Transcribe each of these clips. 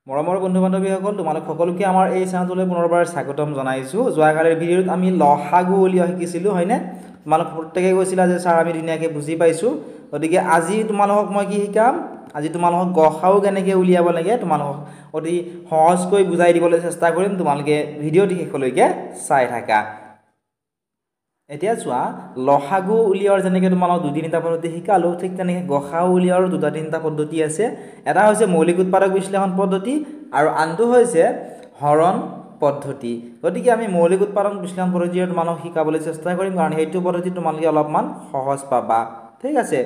মৰমৰ বন্ধু বান্ধৱীসকল তোমালোক সকলোকে আমাৰ এই চেনেলটোলৈ পুনৰবাৰ স্বাগতম জনাইছোঁ। যোৱাকালিৰ ভিডিঅ'ত আমি লসাগু উলিওৱা শিকিছিলোঁ হয়নে? তোমালোক প্ৰত্যেকে কৈছিলা যে ছাৰ আমি ধুনীয়াকৈ বুজি পাইছোঁ। গতিকে আজি তোমালোকক মই কি শিকাম? আজি তোমালোকক গসাগু কেনেকৈ উলিয়াব লাগে তোমালোকক অতি সহজকৈ বুজাই দিবলৈ চেষ্টা কৰিম। তোমালোকে ভিডিঅ'টি শেষলৈকে চাই থাকা। এতিয়া চোৱা, লসাগু উলিওৱাৰ যেনেকৈ তোমালোক দুই তিনিটা পদ্ধতি শিকালোঁ, ঠিক তেনেকৈ গসাগু উলিওৱাৰ দুটা তিনিটা পদ্ধতি আছে। এটা হৈছে মৌলিক উৎপাদক বিশ্লেষণ পদ্ধতি আৰু আনটো হৈছে হৰণ পদ্ধতি। গতিকে আমি মৌলিক উৎপাদক বিশ্লেষণ পদ্ধতিৰে তোমালোক শিকাবলৈ চেষ্টা কৰিম, কাৰণ সেইটো পদ্ধতি তোমালোকে অলপমান সহজ পাবা। ঠিক আছে,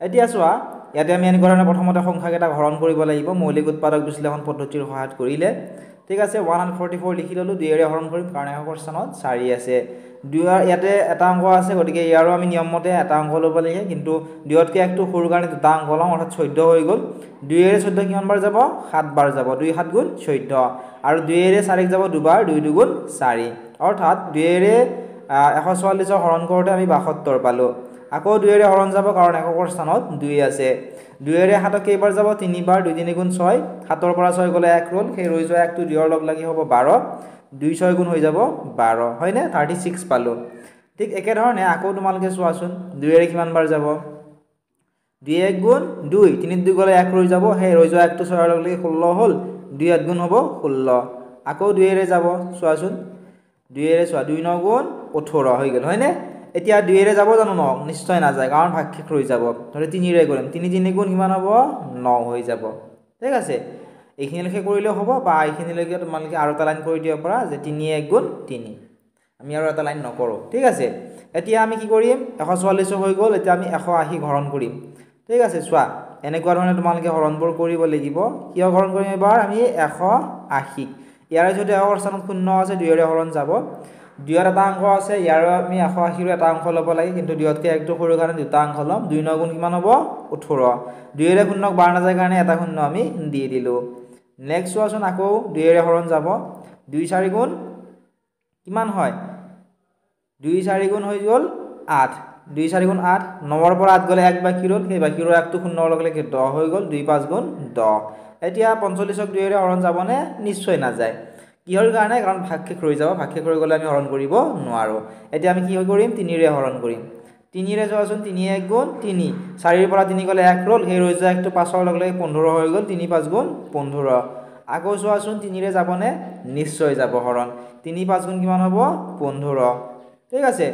এতিয়া চোৱা, ইয়াতে আমি এনেকুৱা ধৰণে প্ৰথমতে সংখ্যাকেইটা হৰণ কৰিব লাগিব মৌলিক উৎপাদক বিশ্লেষণ পদ্ধতিৰ সহায়ত কৰিলে। ঠিক আছে, 144 লিখি ল'লোঁ, 2ৰে হৰণ কৰিম কাৰণ একৰ স্থানত 4 আছে। 2 ইয়াতে এটা অংক আছে, গতিকে ইয়াৰো আমি নিয়মমতে এটা অংক ল'ব লাগে, কিন্তু 2তকৈ 1টো সৰু কাৰণে দুটা অংক ল'ম, অৰ্থাৎ 14 হৈ গ'ল। 2ৰে 14 কিমান বাৰ যাব? 7 বাৰ যাব। 2 7 গুণ 14 আৰু 2ৰে 4 যাব দুবাৰ, 2 2 গুণ 4, অৰ্থাৎ 2ৰে 144 হৰণ কৰোঁতে আমি 72 পালোঁ। আকৌ 2ৰে হৰণ যাব কাৰণ একৰ স্থানত 2 আছে। 2ৰে 7ক কেইবাৰ যাব? 3 বাৰ, 2 3 গুণ 6, 7ৰ পৰা 6 গ'লে 1 ৰ'ল, সেই ৰৈ যোৱা 1টো 2ৰ লগ লাগি হ'ব 12, 2 6 গুণ হৈ যাব 12 হয়নে? 36 পালোঁ। ঠিক একেধৰণে আকৌ তোমালোকে চোৱাচোন, 2ৰে কিমান বাৰ যাব? 2 1 গুণ 2, 3 2 গ'লে 1 ৰৈ যাব, সেই ৰৈ যোৱা 1টো 6ৰ লগ লাগি 16 হ'ল, 2 8 গুণ হ'ব 16। আকৌ 2ৰে যাব, চোৱাচোন, 2ৰে চোৱা 2 9 গুণ 18 হৈ গ'ল হয়নে? এতিয়া 2ৰে যাব জানো? 9 নিশ্চয় নাযায়, কাৰণ ভাগশেষ ৰৈ যাব। ধৰি 3ৰে কৰিম, 3 3 গুণ কিমান হ'ব? 9 হৈ যাব। ঠিক আছে, এইখিনিলৈকে কৰিলেও হ'ব, বা এইখিনিলৈকে তোমালোকে আৰু এটা লাইন কৰি দিব পাৰা যে 3 1 গুণ 3। আমি আৰু এটা লাইন নকৰোঁ। ঠিক আছে, এতিয়া আমি কি কৰিম? 144 হৈ গ'ল, এতিয়া আমি 180 হৰণ কৰিম। ঠিক আছে, চোৱা, এনেকুৱা ধৰণে তোমালোকে হৰণবোৰ কৰিব লাগিব। কিয় হৰণ কৰিম? এবাৰ আমি 180, ইয়াৰে যদি একৰ স্থানত 0 আছে 2ৰে হৰণ যাব। 2ত এটা অংক আছে, ইয়াৰো আমি 180ৰ এটা অংশ ল'ব লাগে, কিন্তু 2তকৈ 1টো সৰু কাৰণে দুটা অংক ল'ম। 2 9 গুণ কিমান হ'ব? 18। 2ৰে 0ক বাৰ নাযায় কাৰণে এটা 0 আমি দি দিলোঁ। নেক্সট চোৱাচোন, আকৌ 2ৰে হৰণ যাব। 2 4 গুণ কিমান হয়? 2 4 গুণ হৈ গ'ল 8, 2 4 গুণ 8, 9ৰ পৰা 8 গ'লে 1 বাকী ৰ'ল, সেই বাকী ৰোৱা 1টো 0ৰ লগে লগে 10 হৈ গ'ল, 2 5 গুণ 10। এতিয়া 45ক 2ৰে হৰণ যাবনে? নিশ্চয় নাযায়। কিহৰ কাৰণে? কাৰণ ভাগশেষ ৰৈ যাব, ভাগশেষ ৰৈ গ'লে আমি হৰণ কৰিব নোৱাৰোঁ। এতিয়া আমি কি কৰিম? 3ৰে হৰণ কৰিম। 3ৰে চোৱাচোন, 3 1 গুণ 3, 4ৰ পৰা 3 গ'লে 1 ৰ'ল, সেই ৰৈ যোৱা 1টো 5ৰ লগে লগে 15 হৈ গ'ল, 3 5 গুণ 15। আকৌ চোৱাচোন, 3ৰে যাবনে? নিশ্চয় যাব হৰণ। 3 5 গুণ কিমান হ'ব? 15। ঠিক আছে,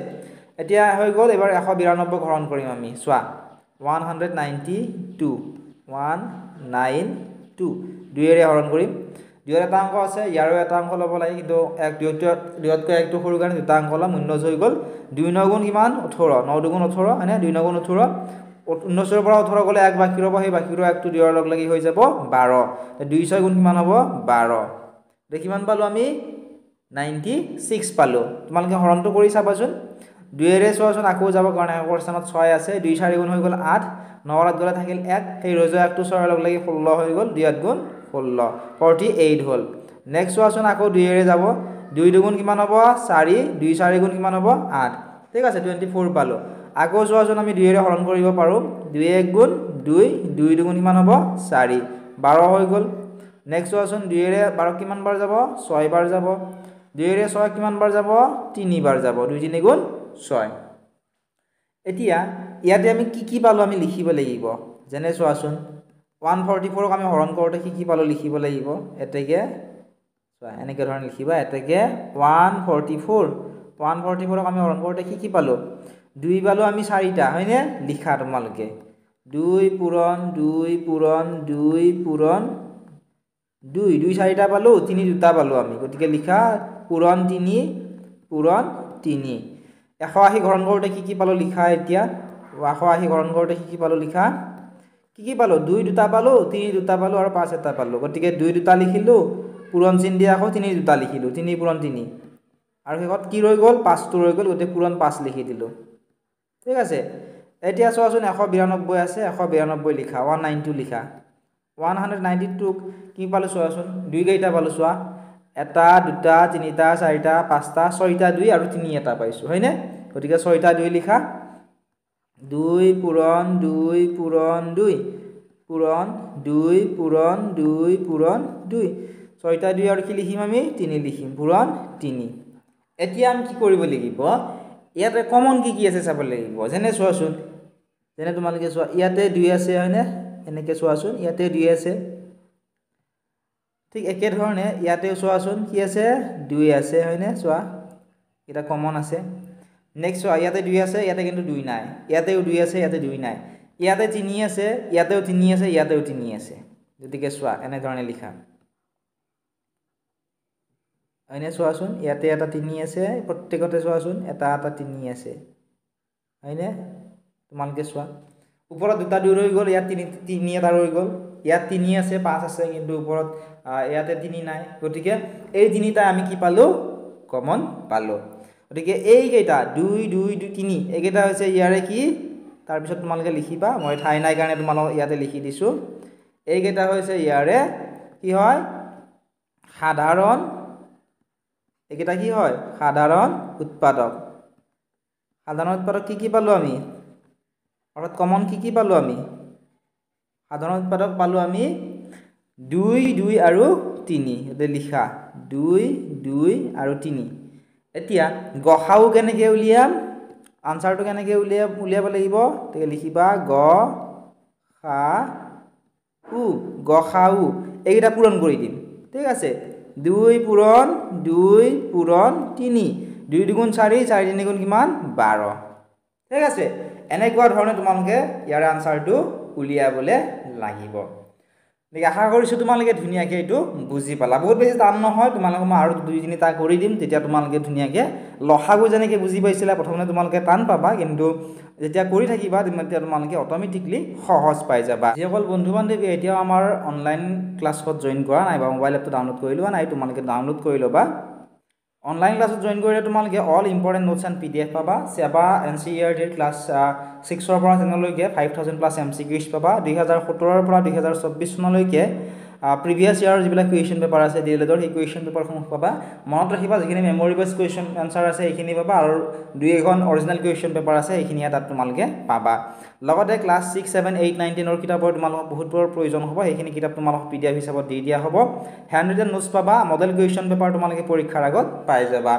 এতিয়া হৈ গ'ল। এবাৰ 192 হৰণ কৰিম আমি। চোৱা, 192, 192, 2ৰে হৰণ কৰিম। 2ৰ এটা অংক আছে, ইয়াৰো এটা অংক ল'ব লাগে, কিন্তু 2তকৈ 1টো সৰু কাৰণে দুটা অংক ল'ম, 19 হৈ গ'ল। 2 9 গুণ কিমান? 18, 9 2 গুণ 18 হয়নে? 2 9 গুণ 18, 19ৰ পৰা 18 গ'লে 1 বাকী ৰ'ব, সেই বাকী ৰোৱা 1টো 2ৰ লগ লাগি হৈ যাব 12। 2 6 গুণ কিমান হ'ব? 12। এতিয়া কিমান পালোঁ আমি? 96 পালোঁ। তোমালোকে হৰণটো কৰি চাবাচোন। 2ৰে চোৱাচোন, আকৌ যাব কাৰণে একৰ স্থানত 6 আছে, 2 4 গুণ হৈ গ'ল 8, 9ৰ 8 গ'লে থাকিল 1, সেই ৰৈ যোৱা 1টো 6ৰ লগ লাগি 16 হৈ গ'ল, 2 8 গুণ 16, 48 হ'ল। নেক্সট চোৱাচোন, আকৌ 2ৰে যাব। 2 2 গুণ কিমান হ'ব? 4, 2 4 গুণ কিমান হ'ব? 8। ঠিক আছে, 24 পালোঁ। আকৌ চোৱাচোন, আমি 2ৰে হৰণ কৰিব পাৰোঁ। 2 1 গুণ 2, 2 2 গুণ কিমান হ'ব? 4, 12 হৈ গ'ল। নেক্সট চোৱাচোন, 2ৰে 12 কিমান বাৰ যাব? 6 বাৰ যাব। 2ৰে 6 কিমান বাৰ যাব? 3 বাৰ যাব। 2 3 গুণ 6। এতিয়া ইয়াতে আমি কি পালোঁ আমি লিখিব লাগিব। যেনে চোৱাচোন, 144ক আমি হৰণ কৰোঁতে কি পালোঁ লিখিব লাগিব। এতেকে চোৱা, এনেকৈ ধৰণে লিখিবা। এতেকে 144ক আমি হৰণ কৰোঁতে কি পালোঁ? 2 পালোঁ আমি 4টা হয়নে? লিখা তোমালোকে 2 পূৰণ 2 পূৰণ 2 পূৰণ 2, 2 4টা পালোঁ, 3 2টা পালোঁ আমি, গতিকে লিখা পূৰণ 3 পূৰণ 3। 180 হৰণ কৰোঁতে কি পালোঁ লিখা। এতিয়া 180 হৰণ কৰোঁতে কি পালোঁ লিখা। কি পালোঁ? 2 2টা পালোঁ, 3 2টা পালোঁ আৰু 5 এটা পালোঁ, গতিকে 2 2টা লিখিলোঁ, পূৰণ চিন দি আকৌ 3 2টা লিখিলোঁ, 3 পূৰণ 3, আৰু শেষত কি ৰৈ গ'ল? 5টো ৰৈ গ'ল, গতিকে পূৰণ 5 লিখি দিলোঁ। ঠিক আছে, এতিয়া চোৱাচোন, 192 আছে, 192 লিখা, 192 লিখা। 192ক কি পালোঁ চোৱাচোন, 2 কেইটা পালোঁ চোৱা, 1 2 3 4 5টা, 6টা 2 আৰু 3 এটা পাইছোঁ হয়নে? গতিকে 6টা 2 লিখা। 2 পূৰণ 2 পূৰণ 2, পূৰণ 2 পূৰণ 2 পূৰণ 2 ছয়টা 2 আৰু কি লিখিম আমি 3 লিখিম পূৰণ 3 এতিয়া আমি কি কৰিব লাগিব ইয়াতে কমন কি আছে চাব লাগিব যেনে চোৱাচোন যেনে তোমালোকে চোৱা ইয়াতে 2 আছে হয়নে এনেকে চোৱাচোন ইয়াতে 2 আছে ঠিক একে ধৰণে ইয়াতে চোৱাচোন কি আছে 2 আছে হয়নে চোৱা এটা কমন আছে নেক্সট চোৱা ইয়াতে 2 আছে ইয়াতে কিন্তু 2 নাই ইয়াতেও 2 আছে ইয়াতে 2 নাই ইয়াতে 3 আছে ইয়াতেও 3 আছে ইয়াতেও 3 আছে গতিকে চোৱা এনে ধৰণে লিখা হয়নে চোৱাচোন ইয়াতে এটা 3 আছে প্ৰত্যেকতে চোৱাচোন এটা 3 আছে হয়নে তোমালোকে চোৱা ওপৰত দুটা 2 ৰৈ গল ইয়াত 3 এটা ৰৈ গল ইয়াত 3 আছে 5 আছে কিন্তু ওপৰত ইয়াতে 3 নাই গতিকে এই তিনিটা আমি কি পালো কমন পালো গতিকে এই কেইটা 2 2 2 3 এইকেইটা হৈছে ইয়াৰে কি তাৰ পিছত তোমালোকে লিখিবা মই ঠাই নাই কাৰণে তোমালোক ইয়াতে লিখি দিছো এই কেইটা হৈছে ইয়াৰে কি হয় সাধাৰণ এইকেইটা কি হয় সাধাৰণ উৎপাদক কি পালো আমি অৰ্থাৎ কমন কি পালো আমি সাধাৰণ উৎপাদক পালো আমি 2 2 আৰু 3 এতে লিখা 2 2 আৰু 3 এতিয়া গসাউ কেনেকে উলিয়াম আনসাৰটো কেনেকে উলিয়াব লাগিব তেকে লিখিবা গ খা উ গসাউ এইটা পূৰণ কৰি দিম ঠিক আছে 2 পূৰণ 2 পূৰণ 3 2 দুগুণ 4 4 3 গুণ কিমান 12 ঠিক আছে এনেকুৱা ধৰণে তোমালোকে ইয়াৰ আনসাৰটো উলিয়াবলে লাগিব দেখি আশা কৰিছো তোমালোকে ধুনিয়াকে এটো বুজি পালা বহুত বেছি টান নহয় তোমালোকে মই আৰু 2 3টা কৰি দিম তেতিয়া তোমালোকে ধুনিয়াকে লহাগু জনেকে বুজি পাইছিলা প্ৰথমে তোমালোকে টান পাবা কিন্তু যেতিয়া কৰি থাকিবা তেতিয়া তোমালোকে অটোমেটিকলি সহজ পাই যাবা যেসকল বন্ধু বান্ধৱী এতিয়া আমাৰ অনলাইন ক্লাছত জয়েন কৰা নাই বা মোবাইল এপটো ডাউনলোড কৰি লোৱা নাই তোমালোকে ডাউনলোড কৰি লবা অনলাইন ক্লাছত জয়েন কৰিলে তোমালোকে all important notes and PDF পাবা সেবা এনসিইআৰটি ক্লাছ 6 ৰ পৰা 10 লৈকে 5000 প্লাস এমসিকিউজ পাবা 2017 ৰ পৰা 2024 চনলৈকে প্ৰিভিয়াস ইয়াৰ যিবিলাক কুৱেশ্যন পেপাৰ আছে ডিএলএডৰ সেই কুৱেশ্যন পেপাৰসমূহ পাবা মনত ৰাখিবা যিখিনি মেমৰি বেস কুৱেশ্যন আনসাৰ আছে এইখিনি পাবা আৰু দুই এখন অৰিজিনাল কুৱেশ্যন পেপাৰ আছে এইখিনি তাত তোমালোকে পাবা লগতে ক্লাছ 6 7 8 9 10 ৰ কিতাপৰ তোমালোকক বহুত প্ৰয়োজন হ'ব এইখিনি কিতাপ তোমালোকক পিডিএফ হিচাপত দি দিয়া হ'ব হ্যান্ড ৰিটেন নোটছ পাবা মডেল কুৱেশ্যন পেপাৰ তোমালোকে পৰীক্ষাৰ আগত পাই যাবা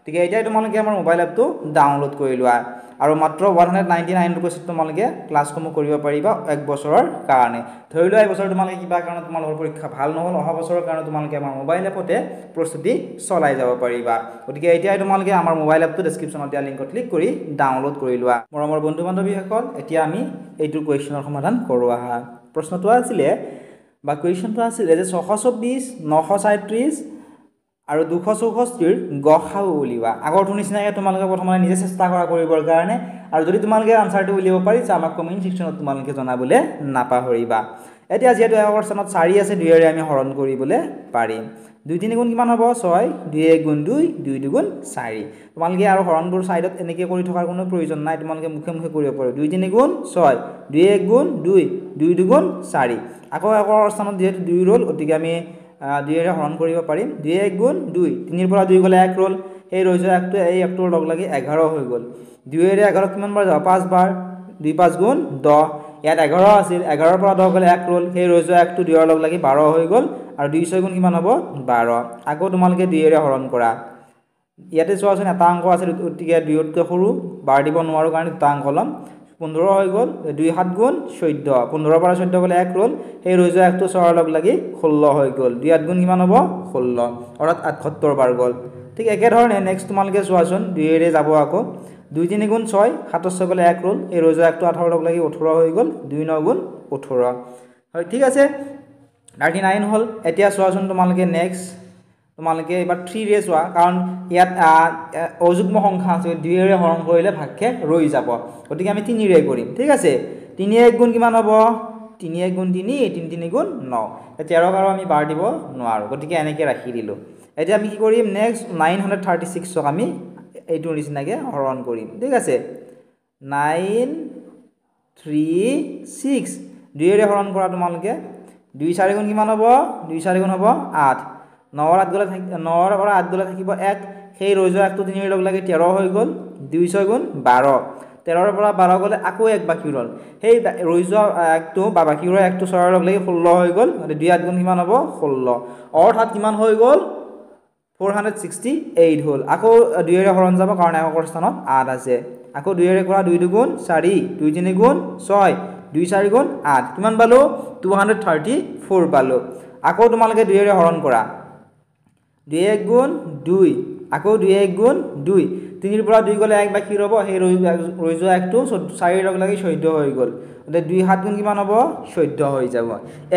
ঠিক এতিয়া তোমালোকে আমাৰ মোবাইল এপটো ডাউনলোড কৰি লোৱা আৰু মাত্ৰ 199 रुपीस তোমালোকে ক্লাছসমূহ কৰিব পাৰিবা এক বছৰৰ কাৰণে ধৰি লোৱা এই বছৰ তোমালোকে কিবা কাৰণ তোমালোকৰ পৰীক্ষা ভাল নহল অহা বছৰৰ কাৰণে তোমালোকে আমাৰ মোবাইল এপতে প্ৰস্তুতি চলাই যাব পাৰিবা গতিকে এতিয়া তোমালোকে আমাৰ মোবাইল এপটো ডেসক্ৰিপচনত দিয়া লিংকত ক্লিক কৰি ডাউনলোড কৰি লোৱা মৰমৰ বন্ধু বান্ধৱীসকল এতিয়া আমি এইটো কুৱেশ্যনৰ সমাধান কৰো আহা প্ৰশ্নটো আছিল বা কুৱেশ্যনটো আছিল যে 624 937 আৰু 264 গসাউ উলিওৱা আগৰটো নিচিনাকৈ তোমালোকে প্ৰথমে নিজে চেষ্টা কৰিবৰ কাৰণে আৰু যদি তোমালোকে আনসাৰটো উলিয়াব পাৰিছা আমাক কমেন্ট সেকশনত তোমালোকে জনাবলে নাপাহৰিবা এতিয়া যেটো আগৰ স্থানত 4 আছে 2 ৰে আমি হৰণ কৰিবলৈ পাৰিম 2 3 গুণ কিমান হ'ব 6 2 1 গুণ 2 2 2 গুণ 4 তোমালোকে আৰু হৰণবোৰ সাইডত এনেকৈ কৰি থকাৰ কোনো প্ৰয়োজন নাই তোমালোকে মুখে মুখে কৰিব পাৰো 2 3 গুণ 6 2 1 গুণ 2 2 2 গুণ 4 আকৌ আগৰ স্থানত যেটো 2 ৰল অতিকে আমি 2 ৰে হৰণ কৰিব পাৰিম 2 1 গুণ 2 3 ৰ পৰা 2 গলে 1 ৰল এই ৰৈজা একটো এই একটোৰ লগ লাগি 11 হৈ গল 2 ৰে 11 কিমান বাৰ যাব 5 বাৰ 2 5 গুণ 10 ইয়াত 11 আছিল 11 ৰ পৰা 10 গলে 1 ৰল সেই ৰৈজা একটো 2 ৰ লগ লাগি 12 হৈ গল আৰু 2 6 গুণ কিমান হ'ব 12 আকৌ তোমালোকে 2 ৰে হৰণ কৰা ইয়াতে চোৱাচোন এটা অংক আছে অতিকে 2 তকৈ সৰু বাৰ দিব নোৱাৰো কাৰণ এটা অংক লম 15 হৈ গল 2 7 গুণ 14 15 পৰা 14 গলে 1 ৰল সেই ৰৈজা একটো 6 ৰ লগ লাগি 16 হৈ গল 2 8 গুণ কিমান হ'ব 16 অৰ্থাৎ 78 বাৰ গল ঠিক একে ধৰণে নেক্সট তোমালোকে চোৱাচোন 2 ৰে যাব আকৌ 2 3 গুণ 6 27 গলে 1 ৰল এই ৰৈজা একটো 18 লগ লাগি 18 হৈ গল 2 9 গুণ 18 হয় ঠিক আছে 39 হল এতিয়া চোৱাচোন তোমালোকে নেক্সট তোমালোকে এবাৰ 3 ৰে চোৱা কাৰণ ইয়াত অযুগ্ম সংখ্যা আছে 2 ৰে হৰণ কৰিলে ভাগকে ৰৈ যাব গতিকে আমি 3 ৰে কৰিম ঠিক আছে 3 1 গুণ কিমান হ'ব 3 1 গুণ 3 3 3 গুণ 9 এতিয়া 13 আৰু আমি বাৰ দিব নোৱাৰো গতিকে এনেকৈ ৰাখি দিলো এতিয়া আমি কি কৰিম নেক্সট 936 ক আমি এইটো নিচিনাকে হৰণ কৰিম ঠিক আছে 936 2 ৰে হৰণ কৰা তোমালোকে 2 4 গুণ কিমান হ'ব 2 4 গুণ হ'ব 8 9 ৰ 8 গলে 9 ৰ 8 গলে থাকিব 1 সেই ৰৈজা একটো 3 ৰ লগ লাগি 13 হৈ গল 2 6 গুণ 12 13ৰ পৰা 12 গ'লে আকৌ এক বাকী ৰ'ল সেই ৰৈ যোৱা একটো বা বাকী ৰৈ একটো 6ৰ লগ লাগি 16 হৈ গ'ল মানে 2 8 গুণ কিমান হ'ব 16 অৰ্থাৎ কিমান হৈ গ'ল 468 হ'ল আকৌ 2 এৰে হৰণ যাব কাৰণ এককৰ স্থানত 8 আছে আকৌ 2 এৰে কৰা 2 দুগুণ 4 2 3 গুণ 6 2 4 গুণ 8 কিমান পালো 234 পালো আকৌ তোমালোকে 2 এৰে হৰণ কৰা 2 1 গুণ 2 আকৌ 2 1 গুণ 2 3 ৰ পৰা 2 গ'লে এক বাকী ৰ'ব সেই ৰৈ যোৱা একটো 4 লগ লাগি 14 হৈ গ'ল মানে 2 7 গুণ কিমান হ'ব 14 হৈ যাব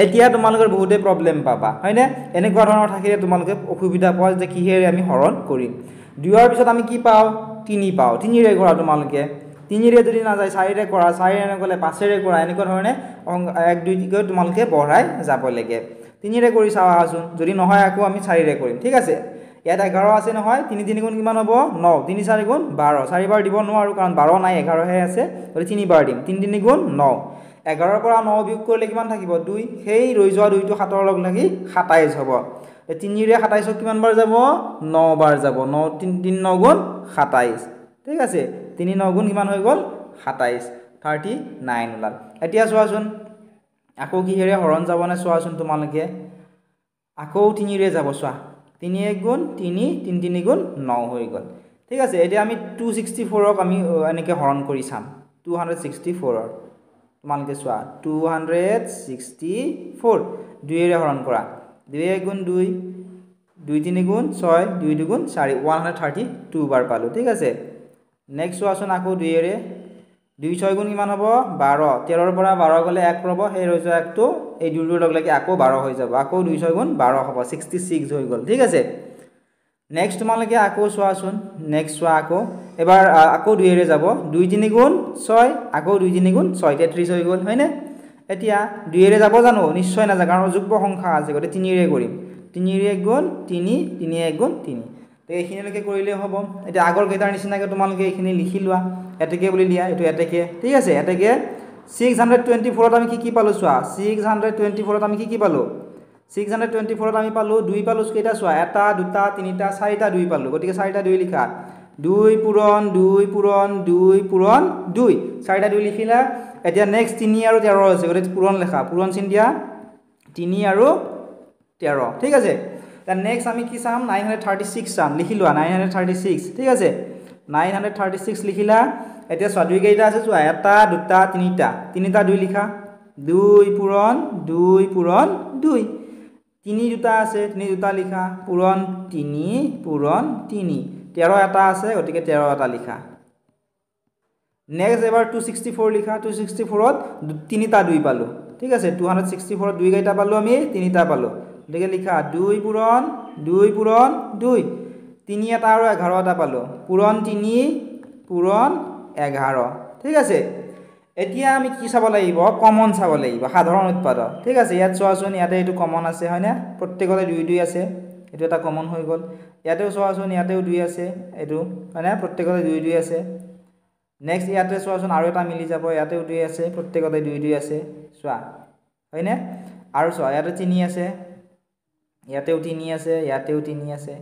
এতিয়া তোমালোকৰ বহুতে প্ৰবলেম পাবা হয়নে এনেকুৱা ধৰণৰ থাকিলে তোমালোকে অসুবিধা পোৱা যে কিহেৰে আমি হৰণ কৰিম 2 ৰ পিছত আমি কি পাও 3 পাও 3 ৰে কৰা তোমালোকে 3 ৰে যদি না যায় 4 ৰে কৰা 4 ৰে নগলে 5 ৰে কৰা এনেকুৱা ধৰণে 1 2 কৈ তোমালোকে বঢ়াই যাব লাগে 3 ৰে কৰি চাওয়া আসুন যদি নহয় আকৌ আমি 4 ৰে কৰিম ঠিক আছে ইয়াত 11 আছে নহয় 3 3 গুণ কিমান হ'ব 9 3 4 গুণ 12 4 বাৰ দিব নোৱাৰো কাৰণ 12 নাই 11 হে আছে গলি 3 বাৰ দিম 3 3 গুণ 9 11 ৰ পৰা 9 বিয়োগ কৰিলে কিমান থাকিব 2 সেই ৰৈ যোৱা 2 টো 7 ৰ লগ লাগি 27 হ'ব 3 ৰে 27 কিমান বাৰ যাব 9 বাৰ যাব 9 3 9 গুণ 27 ঠিক আছে 3 9 গুণ কিমান হৈ গ'ল 27 39 ওলাল এতিয়া চোৱাচোন আকৌ কিহেৰে হৰণ যাব না চোৱাচোন তোমালোকে আকৌ 3 ৰে যাব চোৱা 3 1 গুণ 3 3 3 গুণ 9 হৈ গ'ল ঠিক আছে এতিয়া আমি 264 ক আমি এনেকে হৰণ কৰি চাম 264 ৰ তোমালোকে চোৱা 264 2 এৰে হৰণ কৰা 2 1 গুণ 2 2 3 গুণ 6 2 2 গুণ 4 132 বাৰ পালো ঠিক আছে নেক্সট চোৱাচোন আকৌ 2 এৰে 2 6 গুণ কিমান হ'ব 12 13 ৰ পৰা 12 গ'লে 1 ৰব সেই ৰৈ যোৱা একটো এই 2 লগ লাগি আকৌ 12 হৈ যাব আকৌ 2 6 গুণ 12 হ'ব 66 হৈ গ'ল ঠিক আছে নেক্সট তোমালোকে আকৌ চোৱাচোন নেক্সট চোৱা আকৌ এবাৰ আকৌ 2 এৰে যাব 2 3 গুণ 6 আকৌ 2 3 গুণ 6 33 হৈ গ'ল হয়নে এতিয়া 2 এৰে যাব জানো নিশ্চয় না যায় কাৰণ যুগ্ম সংখ্যা আছে গতে 3 এৰে কৰিম 3 1 গুণ 3 3 1 গুণ 3 তে এইখিনিলৈকে কৰিলে হ'ব এতিয়া আগৰ কেইটাৰ নিচিনাকৈ তোমালোকে এইখিনি লিখি লোৱা এটেকে বুলি লিয়া এটো এটেকে ঠিক আছে এটেকে 624 ত আমি কি পালো চোৱা 624 ত আমি কি পালো 624 ত আমি পালো 2 পালো কেইটা চোৱা এটা দুটা তিনিটা চাৰিটা 2 পালো গতিকে চাৰিটা 2 লিখা 2 পূৰণ 2 পূৰণ 2 পূৰণ 2 চাৰিটা 2 লিখিলা এতিয়া নেক্সট 3 আৰু 13 আছে গতিকে পূৰণ লেখা পূৰণ চিন দিয়া 3 আৰু 13 ঠিক আছে তা নেক্সট আমি কি চাম 936 চাম লিখি লোৱা 936 ঠিক আছে 936 লিখিলা এতিয়া চোৱা 2 কেইটা আছে চোৱা এটা দুটা তিনিটা তিনিটা 2 লিখা 2 পূৰণ 2 পূৰণ 2 3 দুটা আছে 3 দুটা লিখা পূৰণ 3 পূৰণ 3 13 এটা আছে গতিকে 13 এটা লিখা নেক্সট এবাৰ 264 লিখা 264 ত তিনিটা 2 পালো ঠিক আছে 264 ত 2 কেইটা পালো আমি তিনিটা পালো গতিকে লিখা 2 পূৰণ 2 পূৰণ 2 3 এটা আৰু 11 এটা পালো পূৰণ 3 পূৰণ 11 ঠিক আছে এতিয়া আমি কি চাব লাগিব কমন চাব লাগিব সাধাৰণ উৎপাদক ঠিক আছে ইয়াত চোৱাচোন ইয়াতে এটো কমন আছে হয়নে প্ৰত্যেকতে 2 2 আছে এটো এটা কমন হৈ গ'ল ইয়াতেও চোৱাচোন ইয়াতেও 2 আছে এটো হয়নে প্ৰত্যেকতে 2 2 আছে নেক্সট ইয়াতে চোৱাচোন আৰু এটা মিলি যাব ইয়াতেও 2 আছে প্ৰত্যেকতে 2 2 আছে চোৱা হয়নে আৰু চোৱা ইয়াতে 3 আছে ইয়াতেও 3 আছে ইয়াতেও 3 আছে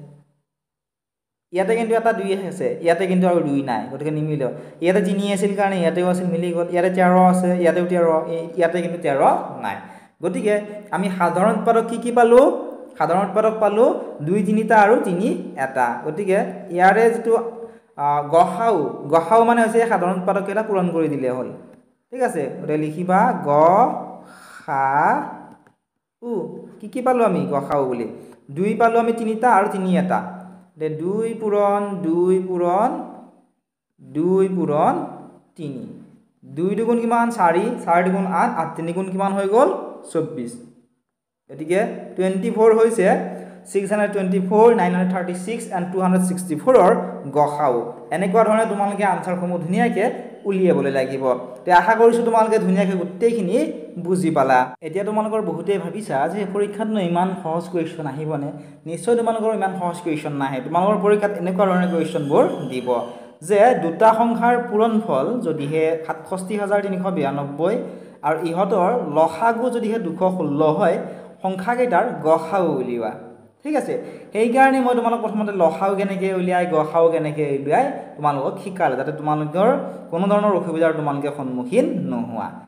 ইয়াতে কিন্তু এটা 2 আছে ইয়াতে কিন্তু আৰু 2 নাই গতিকে নিমিল ইয়াতে 3 আছিল কাৰণে ইয়াতেও আছিল মিলি গ'ল ইয়াতে 13 আছে ইয়াতেও 13 ইয়াতে কিন্তু 13 নাই গতিকে আমি সাধাৰণ উৎপাদক কি পালো সাধাৰণ উৎপাদক পালো 2 3টা আৰু 3 এটা গতিকে ইয়াৰে যেটো গহাও মানে হৈছে সাধাৰণ উৎপাদক এটা পূৰণ কৰি দিলে হ'ল ঠিক আছে গতিকে লিখিবা গ খা উ কি পালো আমি গহাও বুলি 2 পালো আমি 3টা আৰু 3 এটা 2 পূৰণ 2 পূৰণ 2 পূৰণ 3 2 দুগুণ কিমান 4 4 দুগুণ 8 8 3 গুণ কিমান হৈ গ'ল 24 গতিকে 24 হৈছে 624 936 and 264 ৰ গহাও এনেকুৱা ধৰণে তোমালোকে আনসাৰসমূহ ধুনিয়াকে উলিয়াবলৈ লাগিব তে আশা কৰিছো তোমালোকে ধুনিয়াকে গোটেইখিনি বুজি পালা এতিয়া তোমালোকৰ বহুতে ভাবিছা যে পৰীক্ষাত ইমান সহজ কোৱেশ্চন আহিবনে নিশ্চয় তোমালোকৰ ইমান সহজ কোৱেশ্চন নাহে তোমালোকৰ পৰীক্ষাত এনেকুৱা ধৰণৰ কোৱেশ্চনবোৰ দিব যে দুটা সংখ্যাৰ পূৰণফল যদিহে 67392 আৰু ইহতৰ লসাগু যদিহে 216 হয় সংখ্যা কেইটাৰ গসাউ উলিওৱা ঠিক আছে সেইকাৰণে মই তোমালোক প্ৰথমতে লসাও কেনেকৈ উলিয়াই গসাও কেনেকৈ উলিয়াই তোমালোকক শিকালে যাতে তোমালোকৰ কোনো ধৰণৰ অসুবিধাৰ তোমালোকে সন্মুখীন নোহোৱা